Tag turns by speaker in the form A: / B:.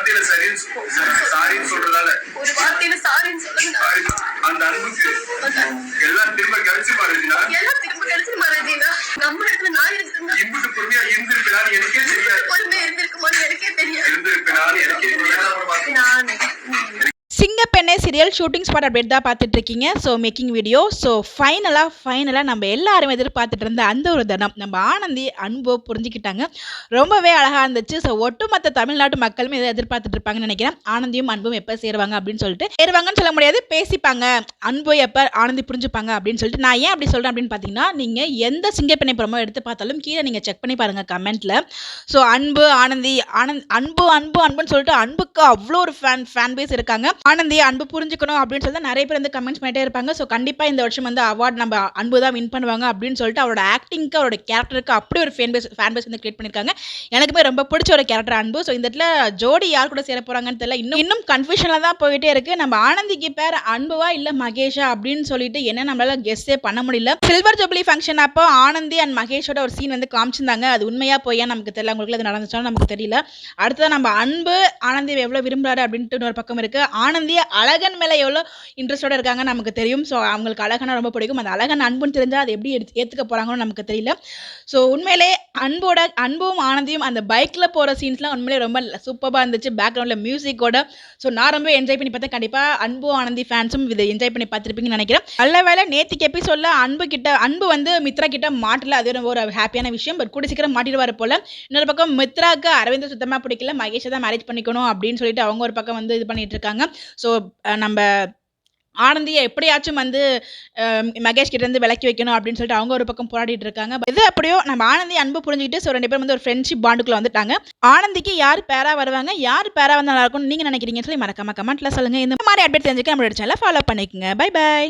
A: வார்த்தையில சாரின்னு சொல்றதால
B: ஒரு வார்த்தையில சாரின்னு சொல்லுங்க.
A: அந்த அன்புக்கு எல்லாம் திரும்ப கிடைச்சுமா ரஜினா?
B: எல்லாம் திரும்ப கிடைச்சுமா ரஜினா? நம்ம இடத்துல நான் இருக்குங்க.
A: இம்புட்டு பொறுமையா இருந்திருப்பேனான்னு எனக்கே தெரியாது.
B: பொறுமையா இருந்திருக்குமான்னு எனக்கே தெரியாது.
A: இருந்திருப்பேனான்னு எனக்கே தெரியாது.
C: சிங்கப்பெண்ணே சீரியல் ஷூட்டிங் ஸ்பாட் அப்டேட் தான் பார்த்துட்டு இருக்கீங்க. So making video. ஸோ ஃபைனலாக நம்ம எல்லாரும் எதிர்பார்த்துட்டு இருந்த அந்த ஒரு தினம் நம்ம ஆனந்தி அன்பு புரிஞ்சுக்கிட்டாங்க. ரொம்பவே அழகாக இருந்துச்சு. ஸோ ஒட்டுமொத்த தமிழ்நாட்டு மக்களுமே இதை எதிர்பார்த்துட்டு இருப்பாங்கன்னு நினைக்கிறேன். ஆனந்தியும் அன்பும் எப்போ சேருவாங்க அப்படின்னு சொல்லிட்டு. சேருவாங்கன்னு சொல்ல முடியாது, பேசிப்பாங்க. அன்பு எப்போ ஆனந்தி புரிஞ்சுப்பாங்க அப்படின்னு சொல்லிட்டு. நான் ஏன் அப்படி சொல்கிறேன் அப்படின்னு பார்த்தீங்கன்னா, நீங்கள் எந்த சிங்கப்பெண்ணை ப்ரோமோ எடுத்து பார்த்தாலும் கீழே நீங்கள் செக் பண்ணி பாருங்கள் கமெண்ட்டில். ஸோ அன்பு ஆனந்தி அன்புன்னு சொல்லிட்டு அன்புக்கு அவ்வளோ ஒரு ஃபேன் பேஸ் இருக்காங்க. ஆனந்தி அன்பு புரிஞ்சுக்கணும் அப்படின்னு சொல்லிட்டு நிறைய பேர் வந்து கமெண்ட்ஸ் பண்ணிட்டே இருப்பாங்க. ஸோ கண்டிப்பாக இந்த வருஷம் வந்து அவார்ட் நம்ம அன்பு தான் வின் பண்ணுவாங்க அப்படின்னு சொல்லிட்டு அவரோட ஆக்டிங்க்கு அவரோட கேரக்டருக்கு அப்படி ஒரு ஃபேன் பேஸ் வந்து கிரியேட் பண்ணியிருக்காங்க. எனக்குமே ரொம்ப பிடிச்ச ஒரு கேரக்டர் அன்பு. ஸோ இந்த இடத்துல ஜோடி யார் கூட சேர போகிறாங்கன்னு தெரியல. இன்னும் கன்ஃபியூஷனில் தான் போயிட்டே இருக்கு. நம்ம ஆனந்திக்கு பேர் அன்புவா இல்லை மகேஷா அப்படின்னு சொல்லிட்டு என்ன நம்மளால கெஸ்ஸே பண்ண முடியல. சில்வர் ஜூப்ளி ஃபங்க்ஷன் அப்போ ஆனந்தி அண்ட் மகேஷோட ஒரு சீன் வந்து காமிச்சிருந்தாங்க. அது உண்மையா போயா நமக்கு தெரியல. உங்களுக்கு அது நடந்துச்சாலும் நமக்கு தெரியல. அடுத்ததான் நம்ம அன்பு ஆனந்தி எவ்வளோ விரும்புறாரு அப்படின்ட்டு ஒரு பக்கம் இருக்கு. ஆனந்தி அழகன் மேலே எவ்வளோ இன்ட்ரெஸ்டோட இருக்காங்க நமக்கு தெரியும். ஸோ அவங்களுக்கு அழகனா ரொம்ப பிடிக்கும். அந்த அழகன் அன்புன்னு தெரிஞ்சால் அது எப்படி ஏற்றுக்க போகிறாங்கன்னு நமக்கு தெரியல. ஸோ உண்மையிலே அன்பும் ஆனந்தியும் அந்த பைக்கில் போகிற சீன்ஸ்லாம் உண்மையிலே ரொம்ப சூப்பராக இருந்துச்சு. பேக்ரவுண்டில் மியூசிக்கோட. ஸோ நான் ரொம்ப என்ஜாய் பண்ணி பார்த்தேன். கண்டிப்பாக அன்பு ஆனந்தி ஃபேன்ஸும் இதை என்ஜாய் பண்ணி பார்த்துருப்பீங்கன்னு நினைக்கிறேன். நல்ல வேலை நேற்றுக்கு எபிசோடில் அன்பு வந்து மித்ரா கிட்ட மாட்டல. அது ஒரு ஹாப்பியான விஷயம். பட் கூட சீக்கிரம் மாட்டிடுவார் போல. இன்னொரு பக்கம் மித்ராவுக்கு அரவிந்த் சுத்தமாக பிடிக்கல. மகேஷை தான் மேரேஜ் பண்ணிக்கணும் அப்படின்னு சொல்லிட்டு அவங்க ஒரு பக்கம் வந்து இது பண்ணிட்டு இருக்காங்க. ஸோ நம்ம ஆனந்தியை எப்படியாச்சும் வந்து மகேஷ் கிட்ட இருந்து விலக்கி வைக்கணும் அப்படின்னு சொல்லிட்டு அவங்க ஒரு பக்கம் போராடிட்டு இருக்காங்க. இது அப்படியோ நம்ம ஆனந்தி அன்பு புரிஞ்சுக்கிட்டு ஸோ 2 பேரும் வந்து ஒரு ஃப்ரெண்ட்ஷிப் பாண்டுக்குள்ள வந்துட்டாங்க. ஆனந்திக்கு யார் பேரா வருவாங்க, யார் பேரா வந்து நல்லா இருக்கும்னு நீங்க நினைக்கிறீங்கன்னு சொல்லி மறக்காம கமெண்ட்ல சொல்லுங்க. இந்த மாதிரி அப்டேட் தெரிஞ்சுக்க நம்மளோட சேனலை ஃபாலோ பண்ணிக்கோங்க. பை.